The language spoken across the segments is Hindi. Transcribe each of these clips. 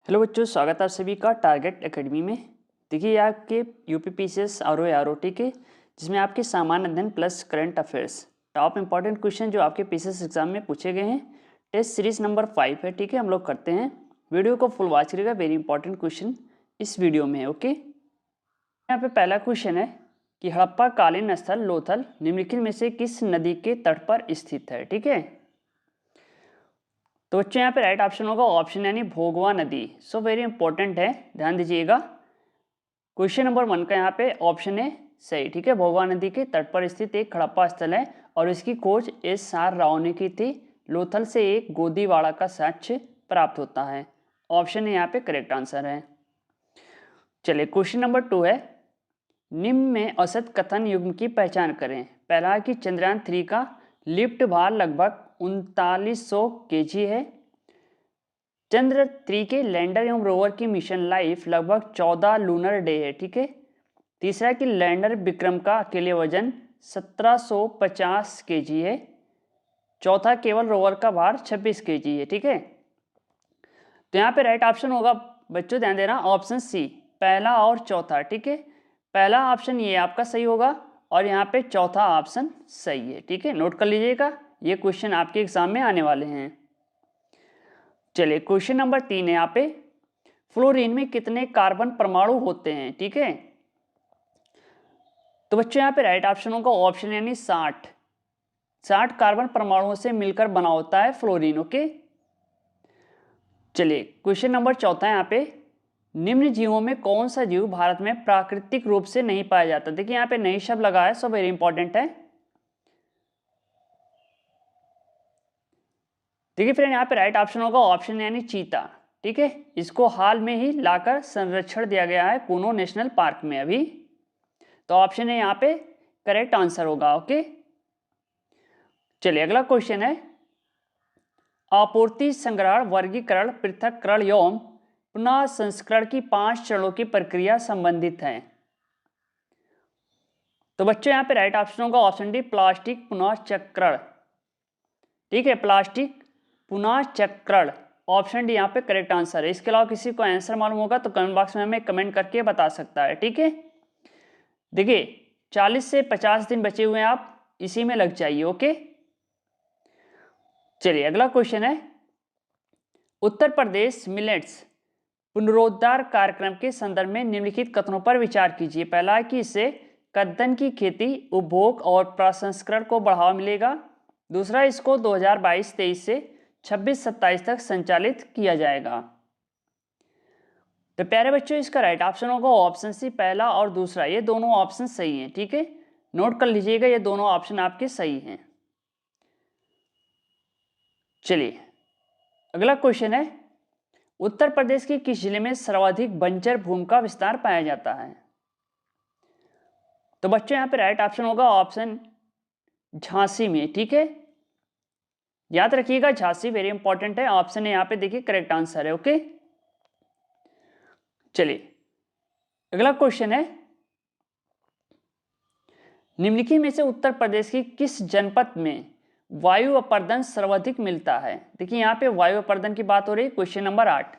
हेलो बच्चों, स्वागत है आप सभी का टारगेट एकेडमी में। देखिए ये आपके यूपीपीसीएस आरओटी के जिसमें आपके सामान्य अध्ययन plus current affairs top important question जो आपके पीसीएस एग्जाम में पूछे गए हैं। टेस्ट सीरीज नंबर 5 है। ठीक है, हम लोग करते हैं। वीडियो को फुल वॉच करिएगा, वेरी इंपॉर्टेंट क्वेश्चन इस वीडियो में है। ओके, यहाँ पे पहला क्वेश्चन है कि हड़प्पा कालीन स्थल लोथल निम्नलिखित में से किस नदी के तट पर स्थित है। ठीक है, तो बच्चों यहाँ पे राइट ऑप्शन होगा ऑप्शन यानी भोगवा नदी। सो वेरी इंपॉर्टेंट है, ध्यान दीजिएगा। क्वेश्चन नंबर 1 का यहाँ पे ऑप्शन है सही। ठीक है, भोगवा नदी के तट पर स्थित एक हड़प्पा स्थल है और इसकी खोज एस.आर. राव ने की थी। लोथल से एक गोदीवाड़ा का साक्ष्य प्राप्त होता है। ऑप्शन यहाँ पे करेक्ट आंसर है। चलिए क्वेश्चन नंबर 2 है, निम्न में असत कथन युग्म की पहचान करें। पहला है कि चंद्रयान 3 का लिफ्ट भार लगभग 3900 kg है। चंद्र 3 के लैंडर एवं रोवर की मिशन लाइफ लगभग 14 लूनर डे है। ठीक है, तीसरा कि लैंडर विक्रम का अकेले वजन 1750 kg है। चौथा केवल रोवर का भार 26 kg है। ठीक है, तो यहाँ पे राइट ऑप्शन होगा बच्चों, ध्यान देना, ऑप्शन सी, पहला और चौथा। ठीक है, पहला ऑप्शन ये आपका सही होगा और यहाँ पे चौथा ऑप्शन सही है। ठीक है, नोट कर लीजिएगा, ये क्वेश्चन आपके एग्जाम में आने वाले हैं। चलिए क्वेश्चन नंबर 3 है यहाँ पे, फ्लोरीन में कितने कार्बन परमाणु होते हैं। ठीक है, तो बच्चों यहाँ पे राइट ऑप्शन होगा ऑप्शन यानी 60 कार्बन परमाणुओं से मिलकर बना होता है फ्लोरीन। ओके, चलिए क्वेश्चन नंबर चौथा है यहाँ पे, निम्न जीवों में कौन सा जीव भारत में प्राकृतिक रूप से नहीं पाया जाता। देखिए यहाँ पे नई शब्द लगा है, सो वेरी इंपॉर्टेंट है। देखिए फ्रेंड, यहाँ पे राइट ऑप्शन होगा ऑप्शन यानी चीता। ठीक है, इसको हाल में ही लाकर संरक्षण दिया गया है कूनो नेशनल पार्क में अभी, तो ऑप्शन है यहाँ पे करेक्ट आंसर होगा। ओके, चलिए अगला क्वेश्चन है, आपूर्ति, संग्रहण, वर्गीकरण, पृथक्करण एवं पुनः संस्करण की 5 चरणों की प्रक्रिया संबंधित है। तो बच्चों यहाँ पे राइट ऑप्शन होगा ऑप्शन डी, प्लास्टिक पुनः चक्रण। ठीक है, प्लास्टिक पुनः चक्रण, ऑप्शन डी यहाँ पे करेक्ट आंसर है। इसके अलावा किसी को आंसर मालूम होगा तो कमेंट बॉक्स में हमें कमेंट करके बता सकता है। ठीक है, देखिए 40 से 50 दिन बचे हुए हैं, आप इसी में लग जाइए। ओके, चलिए अगला क्वेश्चन है, उत्तर प्रदेश मिलेट्स पुनरुद्धार कार्यक्रम के संदर्भ में निम्नलिखित कथनों पर विचार कीजिए। पहला है कि इससे कद्दन की खेती, उपभोग और प्रसंस्करण को बढ़ावा मिलेगा। दूसरा, इसको 2022-23 से 26-27 तक संचालित किया जाएगा। तो प्यारे बच्चों, इसका राइट ऑप्शन होगा ऑप्शन सी, पहला और दूसरा, ये दोनों ऑप्शन सही हैं। ठीक है, नोट कर लीजिएगा, ये दोनों ऑप्शन आपके सही हैं। चलिए अगला क्वेश्चन है, उत्तर प्रदेश के किस जिले में सर्वाधिक बंजर भूमि का विस्तार पाया जाता है। तो बच्चों यहाँ पे राइट ऑप्शन होगा ऑप्शन झांसी में। ठीक है, याद रखिएगा झांसी वेरी इंपॉर्टेंट है। ऑप्शन है यहाँ पे देखिए करेक्ट आंसर है। ओके, चलिए अगला क्वेश्चन है, निम्नलिखित में से उत्तर प्रदेश की किस जनपद में वायु अपर्दन सर्वाधिक मिलता है। देखिए यहाँ पे वायु अपर्दन की बात हो रही है, क्वेश्चन नंबर 8।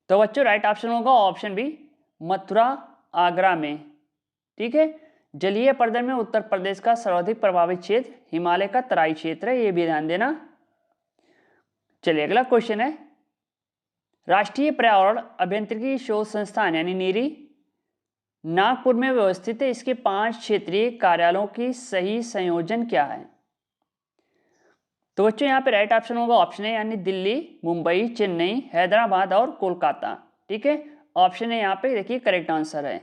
तो बच्चों राइट ऑप्शन होगा ऑप्शन बी, मथुरा आगरा में। ठीक है, जलीय अपर्दन में उत्तर प्रदेश का सर्वाधिक प्रभावित क्षेत्र हिमालय का तराई क्षेत्र है, ये भी ध्यान देना। चलिए अगला क्वेश्चन है, राष्ट्रीय पर्यावरण अभियांत्रिकी शोध संस्थान यानी नीरी नागपुर में व्यवस्थित है, इसके 5 क्षेत्रीय कार्यालयों की सही संयोजन क्या है। तो बच्चों यहाँ पे राइट ऑप्शन होगा ऑप्शन है यानी दिल्ली, मुंबई, चेन्नई, हैदराबाद और कोलकाता। ठीक है, ऑप्शन है यहाँ पे देखिए करेक्ट आंसर है।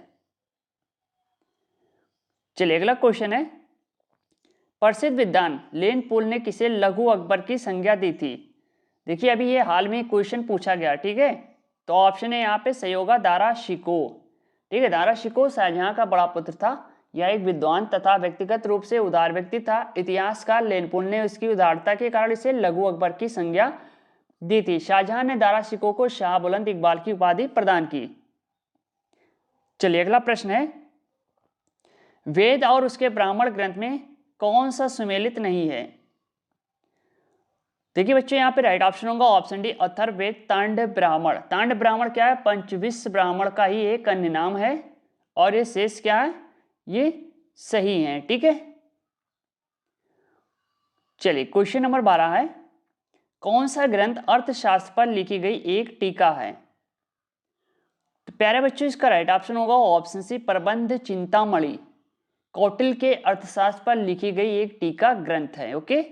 चलिए अगला क्वेश्चन है, प्रसिद्ध विद्वान लेन पोल ने किसे लघु अकबर की संज्ञा दी थी। देखिए अभी ये हाल में क्वेश्चन पूछा गया। ठीक है, तो ऑप्शन है यहाँ पे सही होगा दारा शिको। ठीक है, दारा शिको शाहजहां का बड़ा पुत्र था। यह एक विद्वान तथा व्यक्तिगत रूप से उदार व्यक्ति था। इतिहासकार लेनपोल ने उसकी उदारता के कारण इसे लघु अकबर की संज्ञा दी थी। शाहजहां ने दारा शिको को शाह बुलंद इकबाल की उपाधि प्रदान की। चलिए अगला प्रश्न है, वेद और उसके ब्राह्मण ग्रंथ में कौन सा सुमेलित नहीं है। देखिए बच्चों यहाँ पे राइट ऑप्शन होगा ऑप्शन डी अथर्ववेद तांड ब्राह्मण। तांड ब्राह्मण क्या है, पंचविंश ब्राह्मण का ही एक अन्य नाम है और ये शेष क्या है, ये सही है। ठीक है, चलिए क्वेश्चन नंबर 12 है, कौन सा ग्रंथ अर्थशास्त्र पर लिखी गई एक टीका है। तो प्यारे बच्चों इसका राइट ऑप्शन होगा ऑप्शन सी प्रबंध चिंतामणि। कौटिल्य के अर्थशास्त्र पर लिखी गई एक टीका ग्रंथ है। ओके,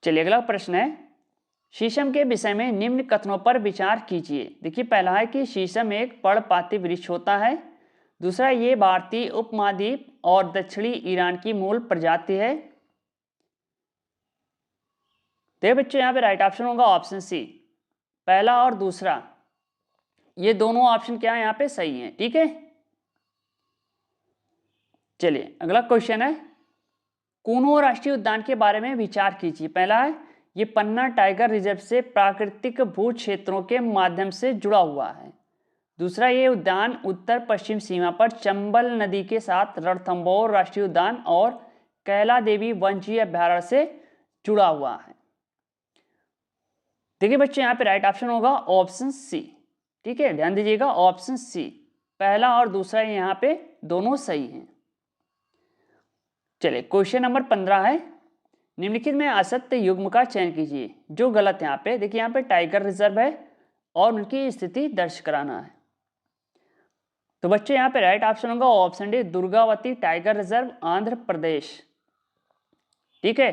चलिए अगला प्रश्न है, शीशम के विषय में निम्न कथनों पर विचार कीजिए। देखिए पहला है कि शीशम एक पर्णपाती वृक्ष होता है। दूसरा, ये भारतीय उपमहाद्वीप और दक्षिणी ईरान की मूल प्रजाति है। देखिए बच्चों यहाँ पे राइट ऑप्शन होगा ऑप्शन सी, पहला और दूसरा, ये दोनों ऑप्शन क्या है यहाँ पे सही है। ठीक है, चलिए अगला क्वेश्चन है, कूनो राष्ट्रीय उद्यान के बारे में विचार कीजिए। पहला है, ये पन्ना टाइगर रिजर्व से प्राकृतिक भू क्षेत्रों के माध्यम से जुड़ा हुआ है। दूसरा, ये उद्यान उत्तर पश्चिम सीमा पर चंबल नदी के साथ रणथंभौर राष्ट्रीय उद्यान और कैला देवी वन्यजीव अभयारण्य से जुड़ा हुआ है। देखिए बच्चों यहाँ पे राइट ऑप्शन होगा ऑप्शन सी। ठीक है, ध्यान दीजिएगा ऑप्शन सी, पहला और दूसरा यहाँ पे दोनों सही हैं। चलिए क्वेश्चन नंबर 15 है, निम्नलिखित में असत्य युग्म का चयन कीजिए। जो गलत यहाँ पे, देखिए यहाँ पे टाइगर रिजर्व है और उनकी स्थिति दर्ज कराना है। तो बच्चों यहाँ पे राइट ऑप्शन होगा option D Durgavati tiger reserve Andhra Pradesh. ठीक है,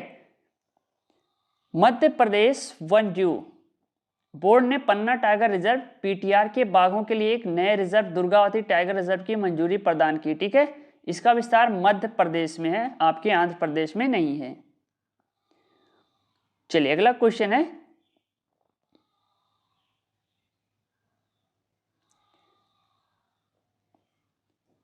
मध्य प्रदेश वन्यजीव बोर्ड ने पन्ना टाइगर रिजर्व पीटीआर के बाघों के लिए एक नए रिजर्व दुर्गावती टाइगर रिजर्व की मंजूरी प्रदान की। ठीक है, इसका विस्तार मध्य प्रदेश में है, आपके आंध्र प्रदेश में नहीं है। चलिए अगला क्वेश्चन है,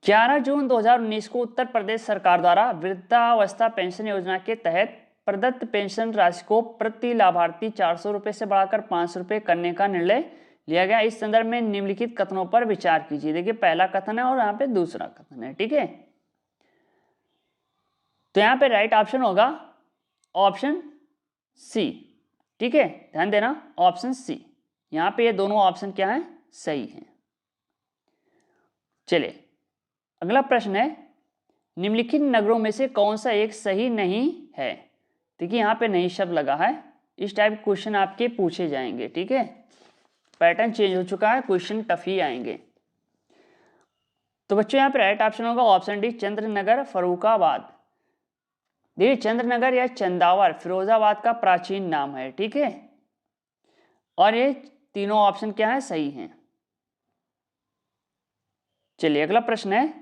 ग्यारह जून 2019 को उत्तर प्रदेश सरकार द्वारा वृद्धावस्था पेंशन योजना के तहत प्रदत्त पेंशन राशि को प्रति लाभार्थी 400 रुपये से बढ़ाकर 500 रुपये करने का निर्णय लिया गया। इस संदर्भ में निम्नलिखित कथनों पर विचार कीजिए। देखिए पहला कथन है और यहाँ पे दूसरा कथन है। ठीक है, तो यहाँ पे राइट ऑप्शन होगा ऑप्शन सी। ठीक है, ध्यान देना ऑप्शन सी, यहाँ पे ये दोनों ऑप्शन क्या है, सही है। चलिए अगला प्रश्न है, निम्नलिखित नगरों में से कौन सा एक सही नहीं है। देखिए यहाँ पे नहीं शब्द लगा है, इस टाइप के क्वेश्चन आपके पूछे जाएंगे। ठीक है, पैटर्न चेंज हो चुका है, क्वेश्चन टफ ही आएंगे। तो बच्चों यहाँ पे राइट ऑप्शन होगा ऑप्शन डी चंद्रनगर फर्रुखाबाद। देखिए चंद्रनगर या चंदावर फिरोजाबाद का प्राचीन नाम है। ठीक है, और ये तीनों ऑप्शन क्या है, सही हैं। चलिए अगला प्रश्न है,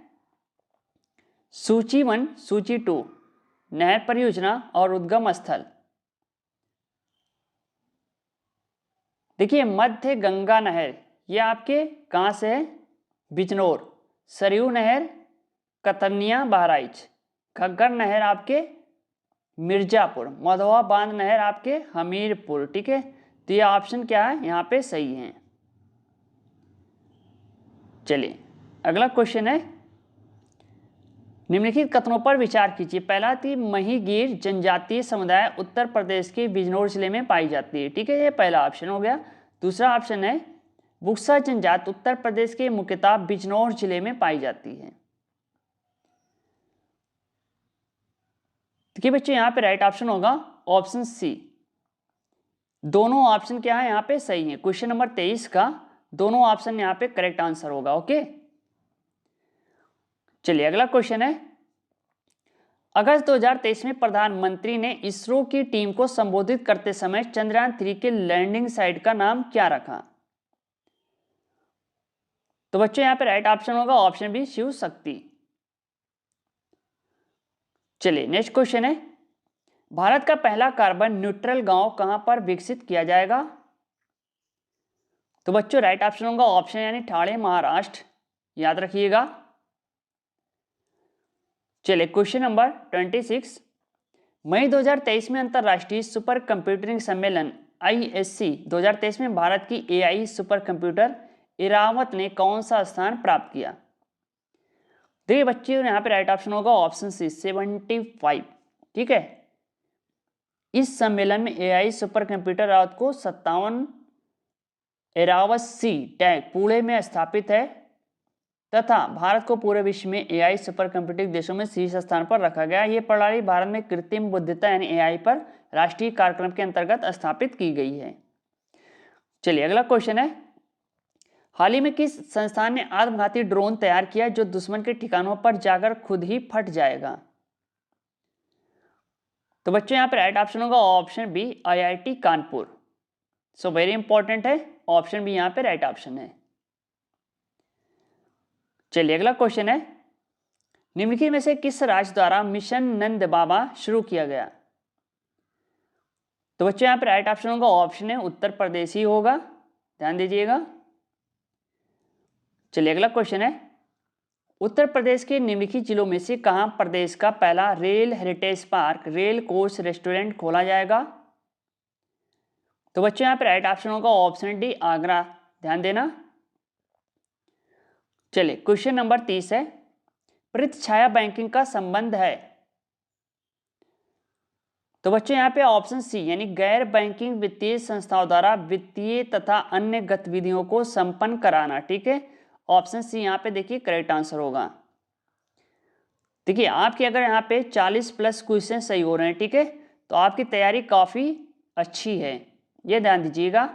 सूची 1 सूची 2 नहर परियोजना और उद्गम स्थल। देखिए मध्य गंगा नहर ये आपके कहाँ से है, बिजनौर। सरयू नहर कतनिया बहराइच। घग्गर नहर आपके मिर्जापुर। मधवा बांध नहर आपके हमीरपुर। ठीक है, तो ये ऑप्शन क्या है, यहाँ पे सही है। चलिए अगला क्वेश्चन है, निम्नलिखित कथनों पर विचार कीजिए। पहला थी महिगीर जनजातीय समुदाय उत्तर प्रदेश के बिजनौर जिले में पाई जाती है। ठीक है, ये पहला ऑप्शन हो गया। दूसरा ऑप्शन है बुक्सा जनजाति उत्तर प्रदेश के मुख्यतः बिजनौर जिले में पाई जाती है। देखिए बच्चों यहाँ पे राइट ऑप्शन होगा ऑप्शन सी। दोनों ऑप्शन क्या है यहाँ पे सही है। क्वेश्चन नंबर 23 का दोनों ऑप्शन यहाँ पे करेक्ट आंसर होगा। ओके, चलिए अगला क्वेश्चन है, अगस्त 2023 में प्रधानमंत्री ने इसरो की टीम को संबोधित करते समय चंद्रयान 3 के लैंडिंग साइट का नाम क्या रखा। तो बच्चों यहाँ पे राइट ऑप्शन होगा ऑप्शन बी शिव शक्ति। चलिए नेक्स्ट क्वेश्चन है, भारत का पहला कार्बन न्यूट्रल गांव कहां पर विकसित किया जाएगा। तो बच्चों राइट ऑप्शन होगा ऑप्शन यानी ठाणे महाराष्ट्र, याद रखिएगा। चलिए क्वेश्चन नंबर 26, मई 2023 में अंतरराष्ट्रीय सुपर कंप्यूटिंग सम्मेलन ISC 2023 में भारत की AI सुपर कंप्यूटर इरावत ने कौन सा स्थान प्राप्त किया। देखिए बच्चे यहाँ पे राइट ऑप्शन होगा ऑप्शन सी 75। ठीक है, इस सम्मेलन में एआई सुपर कंप्यूटर राउत को 57 एरावस-सी टैग पुणे में स्थापित है तथा भारत को पूरे विश्व में एआई सुपर कंप्यूटिंग देशों में शीर्ष स्थान पर रखा गया। ये प्रणाली भारत में कृत्रिम बुद्धिमत्ता यानी एआई पर राष्ट्रीय कार्यक्रम के अंतर्गत स्थापित की गई है। चलिए अगला क्वेश्चन है, हाल ही में किस संस्थान ने आत्मघाती ड्रोन तैयार किया जो दुश्मन के ठिकानों पर जाकर खुद ही फट जाएगा? तो बच्चों यहाँ पे राइट ऑप्शन होगा option B IIT Kanpur. So very important है, ऑप्शन बी यहाँ पे राइट ऑप्शन है। चलिए अगला क्वेश्चन है, निम्नलिखित में से किस राज्य द्वारा मिशन नंद बाबा शुरू किया गया? तो बच्चों यहाँ पे राइट ऑप्शन होगा ऑप्शन है उत्तर प्रदेश ही होगा, ध्यान दीजिएगा। चलिए अगला क्वेश्चन है, उत्तर प्रदेश के निम्नलिखित जिलों में से कहां प्रदेश का पहला rail heritage park rail coach restaurant खोला जाएगा? तो बच्चों यहाँ पे राइट ऑप्शन होगा ऑप्शन डी आगरा, ध्यान देना। चलिए क्वेश्चन नंबर 30 है, प्रतिछाया बैंकिंग का संबंध है? तो बच्चों यहाँ पे ऑप्शन सी यानी गैर बैंकिंग वित्तीय संस्थाओं द्वारा वित्तीय तथा अन्य गतिविधियों को संपन्न कराना, ठीक है। ऑप्शन सी यहाँ पे देखिए करेक्ट आंसर होगा। देखिए आपके अगर यहाँ पे 40 प्लस क्वेश्चन सही हो रहे हैं, ठीक है, तो आपकी तैयारी काफी अच्छी है, ये ध्यान दीजिएगा।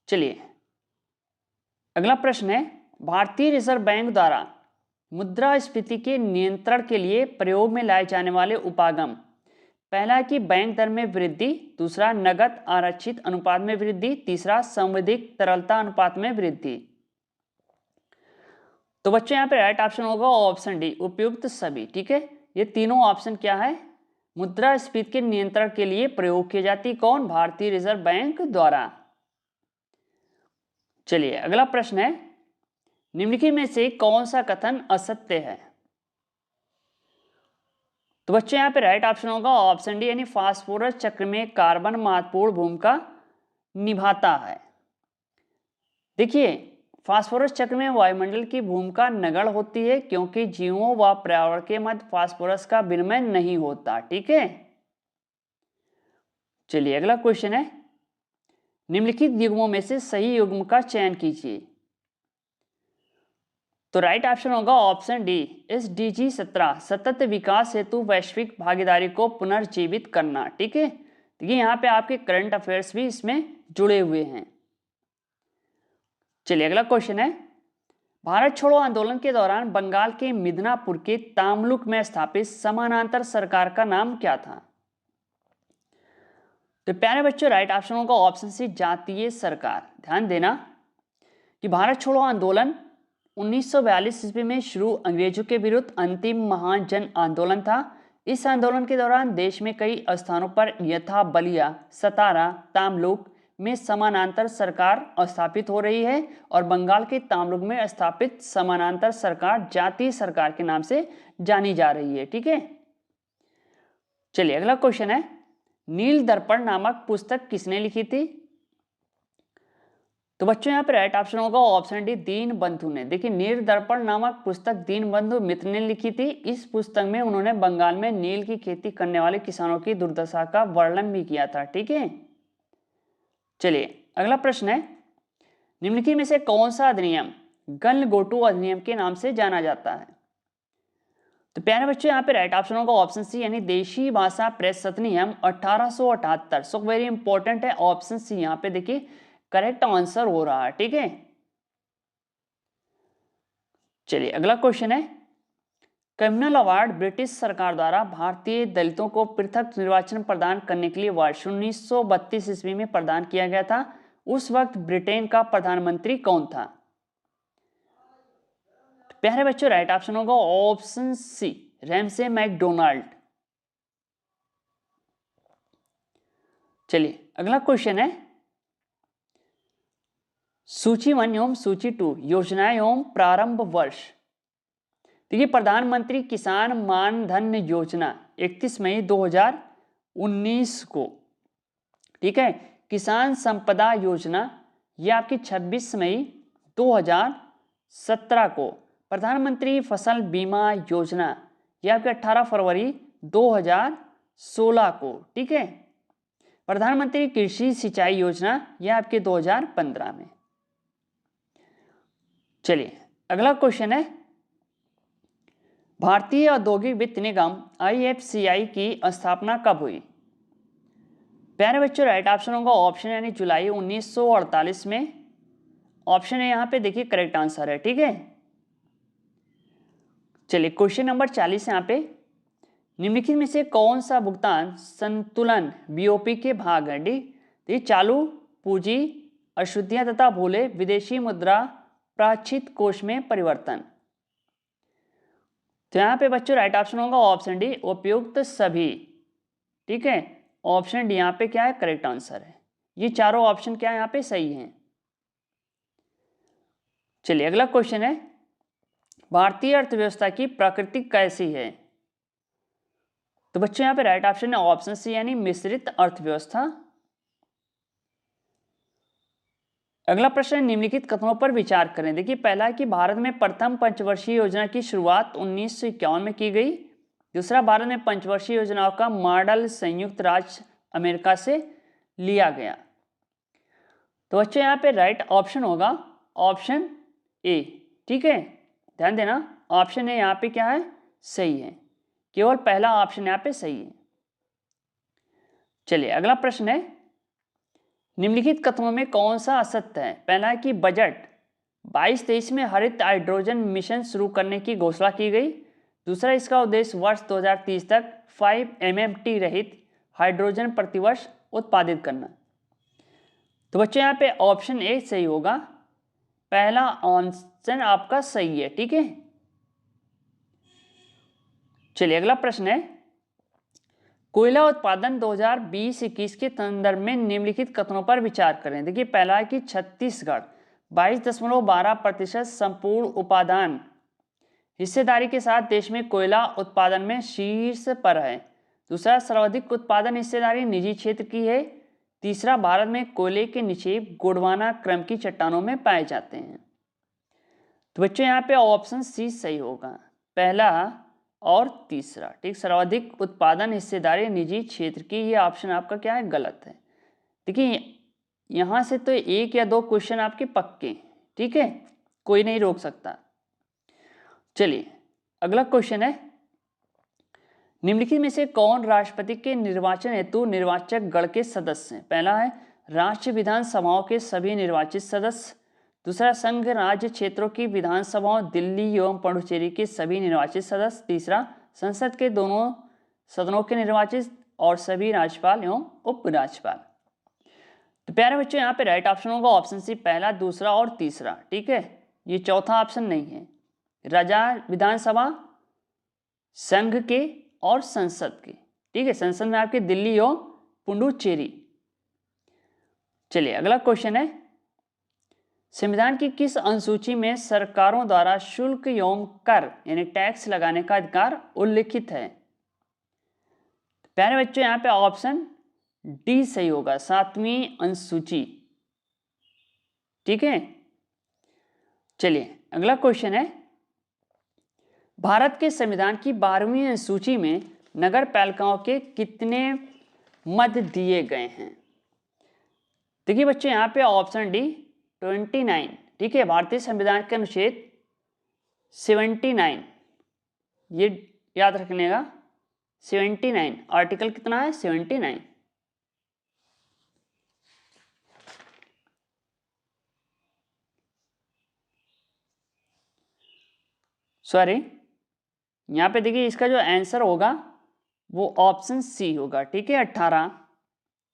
चलिए अगला प्रश्न है, भारतीय रिजर्व बैंक द्वारा मुद्रास्फीति के नियंत्रण के लिए प्रयोग में लाए जाने वाले उपागम, पहला कि बैंक दर में वृद्धि, दूसरा नगद आरक्षित अनुपात में वृद्धि, तीसरा संविधिक तरलता अनुपात में वृद्धि। तो बच्चों यहाँ पे राइट ऑप्शन होगा ऑप्शन डी उपयुक्त सभी, ठीक है। ये तीनों ऑप्शन क्या है, मुद्रास्फीति के नियंत्रण के लिए प्रयोग की जाती, कौन? भारतीय रिजर्व बैंक द्वारा। चलिए अगला प्रश्न है, निम्नलिखित में से कौन सा कथन असत्य है? तो बच्चों यहाँ पे राइट ऑप्शन होगा ऑप्शन डी यानी फास्फोरस चक्र में कार्बन महत्वपूर्ण भूमिका निभाता है। देखिए फास्फोरस चक्र में वायुमंडल की भूमिका नगण्य होती है क्योंकि जीवों व पर्यावरण के मध्य फास्फोरस का विनिमय नहीं होता, ठीक है। चलिए अगला क्वेश्चन है, निम्नलिखित युग्मों में से सही युग्म का चयन कीजिए। तो राइट ऑप्शन होगा ऑप्शन डी SDG 17 सतत विकास हेतु वैश्विक भागीदारी को पुनर्जीवित करना, ठीक है। देखिए यहाँ पे आपके करंट अफेयर्स भी इसमें जुड़े हुए हैं। चलिए अगला क्वेश्चन है, भारत छोड़ो आंदोलन के दौरान बंगाल के मिदनापुर के तामलुक में स्थापित समानांतर सरकार का नाम क्या था? तो प्यारे बच्चों राइट ऑप्शन होगा ऑप्शन सी जातीय सरकार। ध्यान देना कि भारत छोड़ो आंदोलन 1942 ईस्वी में शुरू अंग्रेजों के विरुद्ध अंतिम महान जन आंदोलन था। इस आंदोलन के दौरान देश में कई स्थानों पर यथा बलिया, सतारा, तामलुक में समानांतर सरकार स्थापित हो रही है और बंगाल के तामलुक में स्थापित समानांतर सरकार जातीय सरकार के नाम से जानी जा रही है, ठीक है। चलिए अगला क्वेश्चन है, नील दर्पण नामक पुस्तक किसने लिखी थी? तो बच्चों यहाँ पे राइट ऑप्शन होगा ऑप्शन डी दीन बंधु ने। देखिए नील दर्पण नामक पुस्तक दीन बंधु मित्र ने लिखी थी। इस पुस्तक में उन्होंने बंगाल में नील की खेती करने वाले किसानों की दुर्दशा का वर्णन भी किया था, ठीक है। चलिए अगला प्रश्न है, निम्नलिखित में से कौन सा अधिनियम गलगोटू अधिनियम के नाम से जाना जाता है? तो प्यारे बच्चों यहाँ पे राइट ऑप्शन होगा ऑप्शन सी यानी देशी भाषा प्रेस अधिनियम 1878। सो वेरी इंपॉर्टेंट है, ऑप्शन सी यहाँ पे देखिए करेक्ट आंसर हो रहा है, ठीक है। चलिए अगला क्वेश्चन है, कम्युनल अवार्ड ब्रिटिश सरकार द्वारा भारतीय दलितों को पृथक निर्वाचन प्रदान करने के लिए वर्ष 1932 ईस्वी में प्रदान किया गया था। उस वक्त ब्रिटेन का प्रधानमंत्री कौन था? प्यारे बच्चों राइट ऑप्शन होगा ऑप्शन सी रैमसे मैकडोनाल्ड। चलिए अगला क्वेश्चन है, सूची 1 एवं सूची 2 योजनाएं एवं प्रारंभ वर्ष। देखिए प्रधानमंत्री किसान मान धन योजना 31 मई 2019 को, ठीक है। किसान संपदा योजना ये आपकी 26 मई 2017 को। प्रधानमंत्री फसल बीमा योजना ये आपके 18 फरवरी 2016 को, ठीक है। प्रधानमंत्री कृषि सिंचाई योजना यह आपके 2015 में। चलिए अगला क्वेश्चन है, भारतीय औद्योगिक वित्त निगम IFCI की स्थापना कब हुई? प्यारे बच्चों राइट ऑप्शन होगा ऑप्शन यानी जुलाई 1948 में। ऑप्शन है यहाँ पे, देखिए करेक्ट आंसर है, ठीक है। चलिए क्वेश्चन नंबर 40 यहाँ पे, निम्नलिखित में से कौन सा भुगतान संतुलन BOP के भाग है? डी चालू पूंजी, अशुद्धियां तथा भूले, विदेशी मुद्रा, प्राचित कोष में परिवर्तन। तो यहाँ पे बच्चों राइट ऑप्शन होगा ऑप्शन डी, उपयुक्त सभी, ठीक है। ऑप्शन डी यहाँ पे क्या है, करेक्ट आंसर है। ये चारों ऑप्शन क्या है यहाँ पे सही हैं। चलिए अगला क्वेश्चन है, भारतीय अर्थव्यवस्था की प्रकृति कैसी है? तो बच्चों यहाँ पे राइट ऑप्शन है ऑप्शन सी यानी मिश्रित अर्थव्यवस्था। अगला प्रश्न, निम्नलिखित कथनों पर विचार करें। देखिए पहला है कि भारत में प्रथम पंचवर्षीय योजना की शुरुआत 1951 में की गई। दूसरा, भारत में पंचवर्षीय योजनाओं का मॉडल संयुक्त राज्य अमेरिका से लिया गया। तो बच्चों यहाँ पे राइट ऑप्शन होगा ऑप्शन ए, ठीक है। ध्यान देना ऑप्शन ए यहाँ पे क्या है, सही है। केवल पहला ऑप्शन यहाँ पे सही है। चलिए अगला प्रश्न है, निम्नलिखित कथनों में कौन सा असत्य है? पहला है कि बजट 22-23 में हरित हाइड्रोजन मिशन शुरू करने की घोषणा की गई। दूसरा, इसका उद्देश्य वर्ष 2030 तक 5 MMT रहित हाइड्रोजन प्रतिवर्ष उत्पादित करना। तो बच्चों यहाँ पे ऑप्शन ए सही होगा, पहला ऑप्शन आपका सही है, ठीक है। चलिए अगला प्रश्न है, कोयला उत्पादन 2020-21 के संदर्भ में निम्नलिखित कथनों पर विचार करें। देखिए पहला है कि छत्तीसगढ़ 22.12% संपूर्ण उत्पादन हिस्सेदारी के साथ देश में कोयला उत्पादन में शीर्ष पर है। दूसरा, सर्वाधिक उत्पादन हिस्सेदारी निजी क्षेत्र की है। तीसरा, भारत में कोयले के निक्षेप गोंडवाना क्रम की चट्टानों में पाए जाते हैं। तो बच्चों यहाँ पे ऑप्शन सी सही होगा, पहला और तीसरा, ठीक। सर्वाधिक उत्पादन हिस्सेदारी निजी क्षेत्र की, ये ऑप्शन आपका क्या है, गलत है। देखिए यहाँ से तो एक या दो क्वेश्चन आपके पक्के, ठीक है, कोई नहीं रोक सकता। चलिए अगला क्वेश्चन है, निम्नलिखित में से कौन राष्ट्रपति के निर्वाचन हेतु निर्वाचक गण के सदस्य हैं? पहला है राज्य विधानसभाओं के सभी निर्वाचित सदस्य। दूसरा, संघ राज्य क्षेत्रों की विधानसभाओं दिल्ली एवं पुडुचेरी के सभी निर्वाचित सदस्य। तीसरा, संसद के दोनों सदनों के निर्वाचित और सभी राज्यपाल एवं उपराज्यपाल। तो प्यारे बच्चों यहाँ पे राइट ऑप्शन होगा ऑप्शन सी, पहला, दूसरा और तीसरा, ठीक है। ये चौथा ऑप्शन नहीं है, राज्य विधानसभा, संघ के और संसद के, ठीक है। संसद में आपके दिल्ली और पुडुचेरी। चलिए अगला क्वेश्चन है, संविधान की किस अनुसूची में सरकारों द्वारा शुल्क एवं कर यानी टैक्स लगाने का अधिकार उल्लिखित है? प्यारे बच्चों यहाँ पे ऑप्शन डी सही होगा, 7वीं अनुसूची, ठीक है। चलिए अगला क्वेश्चन है, भारत के संविधान की 12वीं अनुसूची में नगर पालिकाओं के कितने मत दिए गए हैं? देखिए बच्चों यहाँ पे ऑप्शन डी 29, ठीक है। भारतीय संविधान के अनुच्छेद 79, ये याद रखने का, 79 आर्टिकल कितना है, 79। सॉरी, यहाँ पे देखिए इसका जो आंसर होगा वो ऑप्शन सी होगा, ठीक है, 18।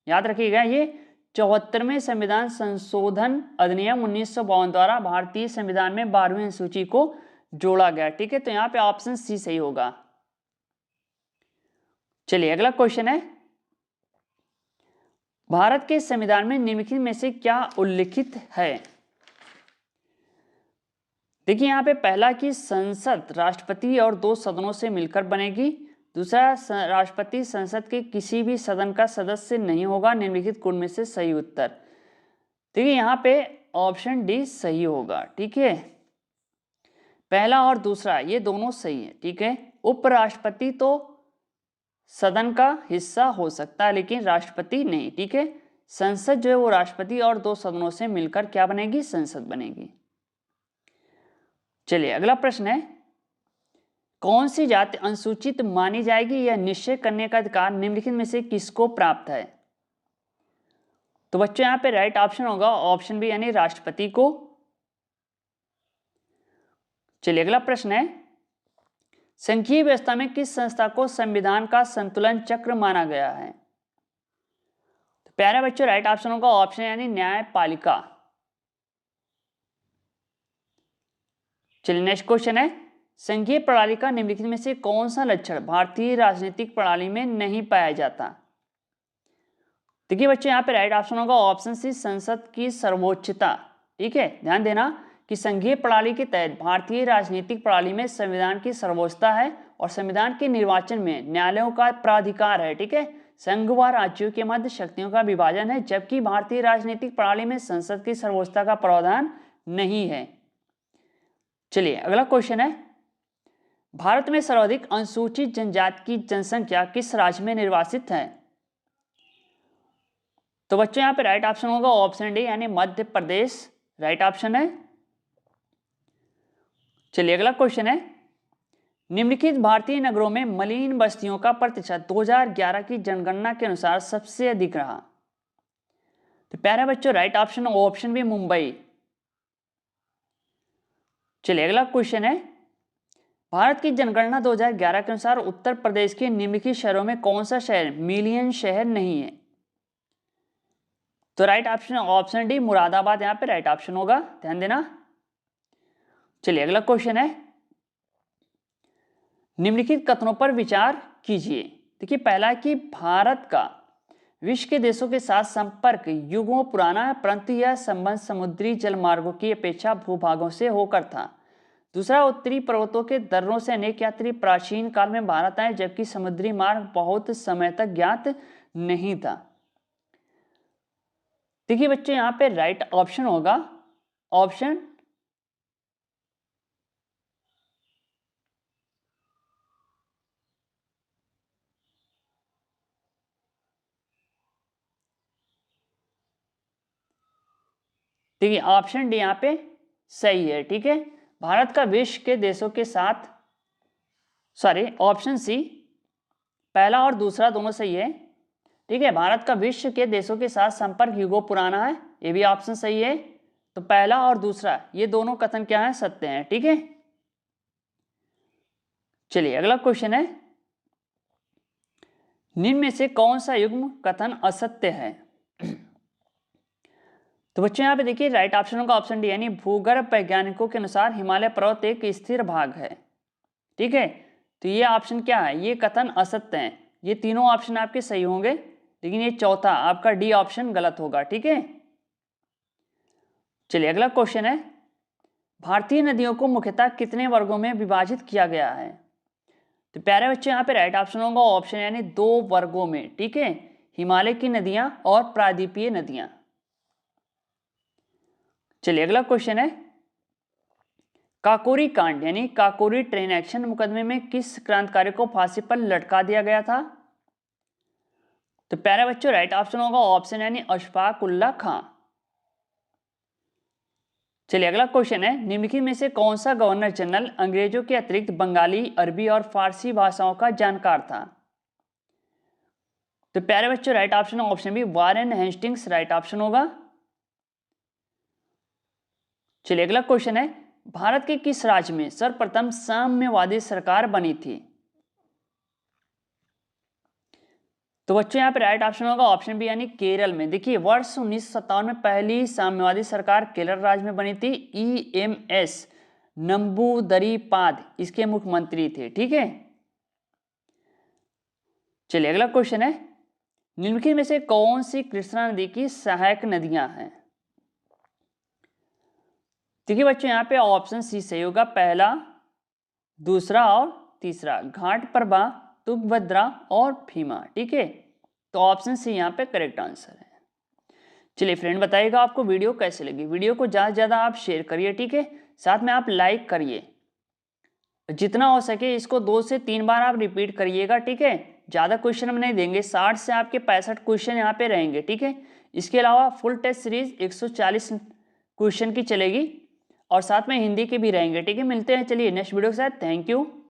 याद रखिएगा, ये 74वें संविधान संशोधन अधिनियम 1952 द्वारा भारतीय संविधान में 12वीं अनुसूची को जोड़ा गया, ठीक है। तो यहाँ पे ऑप्शन सी सही होगा। चलिए अगला क्वेश्चन है, भारत के संविधान में निम्नलिखित में से क्या उल्लिखित है? देखिए यहाँ पे पहला कि संसद राष्ट्रपति और 2 सदनों से मिलकर बनेगी। दूसरा, राष्ट्रपति संसद के किसी भी सदन का सदस्य नहीं होगा। निम्नलिखित कौन में से सही उत्तर? देखिए यहाँ पे ऑप्शन डी सही होगा, ठीक है। पहला और दूसरा ये दोनों सही है, ठीक है। उपराष्ट्रपति तो सदन का हिस्सा हो सकता है लेकिन राष्ट्रपति नहीं, ठीक है। संसद जो है वो राष्ट्रपति और 2 सदनों से मिलकर क्या बनेगी, संसद बनेगी। चलिए अगला प्रश्न है, कौन सी जाति अनुसूचित मानी जाएगी, यह निश्चय करने का अधिकार निम्नलिखित में से किसको प्राप्त है। तो बच्चों यहाँ पे राइट ऑप्शन होगा ऑप्शन बी यानी राष्ट्रपति को। चलिए अगला प्रश्न है, संघीय व्यवस्था में किस संस्था को संविधान का संतुलन चक्र माना गया है। तो प्यारे बच्चों राइट ऑप्शन होगा ऑप्शन यानी न्यायपालिका। चलिए नेक्स्ट क्वेश्चन है, संघीय प्रणाली का निम्नलिखित में से कौन सा लक्षण भारतीय राजनीतिक प्रणाली में नहीं पाया जाता। देखिए बच्चों यहाँ पे राइट ऑप्शन होगा ऑप्शन सी संसद की सर्वोच्चता, ठीक है। ध्यान देना कि संघीय प्रणाली के तहत भारतीय राजनीतिक प्रणाली में संविधान की सर्वोच्चता है और संविधान के निर्वाचन में न्यायालयों का प्राधिकार है, ठीक है। संघ व राज्यों के मध्य शक्तियों का विभाजन है, जबकि भारतीय राजनीतिक प्रणाली में संसद की सर्वोच्चता का प्रावधान नहीं है। चलिए अगला क्वेश्चन है, भारत में सर्वाधिक अनुसूचित जनजाति की जनसंख्या किस राज्य में निर्वासित है। तो बच्चों यहाँ पे राइट ऑप्शन होगा ऑप्शन डी यानी मध्य प्रदेश, राइट ऑप्शन है। चलिए अगला क्वेश्चन है, निम्नलिखित भारतीय नगरों में मलिन बस्तियों का प्रतिशत 2011 की जनगणना के अनुसार सबसे अधिक रहा। तो प्यारे बच्चों right option option B Mumbai. चलिए अगला क्वेश्चन है, भारत की जनगणना 2011 के अनुसार उत्तर प्रदेश के निम्नलिखित शहरों में कौन सा शहर मिलियन शहर नहीं है। तो right option option D Moradabad यहाँ पे राइट ऑप्शन होगा, ध्यान देना। चलिए अगला क्वेश्चन है, निम्नलिखित कथनों पर विचार कीजिए। देखिए पहला है कि भारत का विश्व के देशों के साथ संपर्क युगों पुराना है, परंतु यह संबंध समुद्री जलमार्गों की अपेक्षा भूभागों से होकर था। दूसरा, उत्तरी पर्वतों के दर्रों से अनेक यात्री प्राचीन काल में भारत आए, जबकि समुद्री मार्ग बहुत समय तक ज्ञात नहीं था। देखिए बच्चे यहाँ पे राइट ऑप्शन होगा ऑप्शन देखिए ऑप्शन डी यहाँ पे सही है, ठीक है। भारत का विश्व के देशों के साथ ऑप्शन सी पहला और दूसरा दोनों सही है, ठीक है। भारत का विश्व के देशों के साथ संपर्क युगों पुराना है, ये भी ऑप्शन सही है। तो पहला और दूसरा ये दोनों कथन क्या है, सत्य है, ठीक है। चलिए अगला क्वेश्चन है, निम्न में से कौन सा युग्म कथन असत्य है। तो बच्चों यहाँ पे देखिए राइट ऑप्शन होगा ऑप्शन डी यानी भूगर्भ वैज्ञानिकों के अनुसार हिमालय पर्वत एक स्थिर भाग है, ठीक है। तो ये ऑप्शन क्या है, ये कथन असत्य है। ये तीनों ऑप्शन आपके सही होंगे, लेकिन ये चौथा आपका डी ऑप्शन गलत होगा, ठीक है। चलिए अगला क्वेश्चन है, भारतीय नदियों को मुख्यतः कितने वर्गों में विभाजित किया गया है। तो प्यारे बच्चे यहाँ पे राइट ऑप्शन होगा ऑप्शन यानी 2 वर्गों में, ठीक है। हिमालय की नदियां और प्रायद्वीपीय नदियां। चलिए अगला क्वेश्चन है, काकोरी कांड यानी काकोरी ट्रेन एक्शन मुकदमे में किस क्रांतिकारी को फांसी पर लटका दिया गया था। तो प्यारे बच्चों राइट ऑप्शन होगा ऑप्शन यानी अशफाक उल्लाह खां। चलिए अगला क्वेश्चन है, निम्नलिखित में से कौन सा गवर्नर जनरल अंग्रेजों के अतिरिक्त बंगाली, अरबी और फारसी भाषाओं का जानकार था। तो प्यारे बच्चों right option option B Warren Hastings, right option होगा। चलिए अगला क्वेश्चन है, भारत के किस राज्य में सर्वप्रथम साम्यवादी सरकार बनी थी। तो बच्चों यहाँ पे राइट ऑप्शन होगा ऑप्शन बी यानी केरल में। देखिए वर्ष 1957 में पहली साम्यवादी सरकार केरल राज्य में बनी थी। EMS नंबूदरीपाद इसके मुख्यमंत्री थे, ठीक है। चलिए अगला क्वेश्चन है, निम्नलिखित में से कौन सी कृष्णा नदी की सहायक नदियां हैं। देखिए बच्चों यहाँ पे ऑप्शन सी सही होगा, पहला, दूसरा और तीसरा, घाट प्रभा, तुंगभद्रा और भीमा, ठीक है। तो ऑप्शन सी यहाँ पे करेक्ट आंसर है। चलिए फ्रेंड बताइएगा आपको वीडियो कैसे लगी। वीडियो को ज़्यादा से ज़्यादा आप शेयर करिए, ठीक है। साथ में आप लाइक करिए, जितना हो सके इसको 2 से 3 बार आप रिपीट करिएगा, ठीक है। ज़्यादा क्वेश्चन हम नहीं देंगे, 60 से आपके 65 क्वेश्चन यहाँ पे रहेंगे, ठीक है। इसके अलावा फुल टेस्ट सीरीज 140 क्वेश्चन की चलेगी और साथ में हिंदी के भी रहेंगे, ठीक है। मिलते हैं चलिए नेक्स्ट वीडियो के साथ, थैंक यू।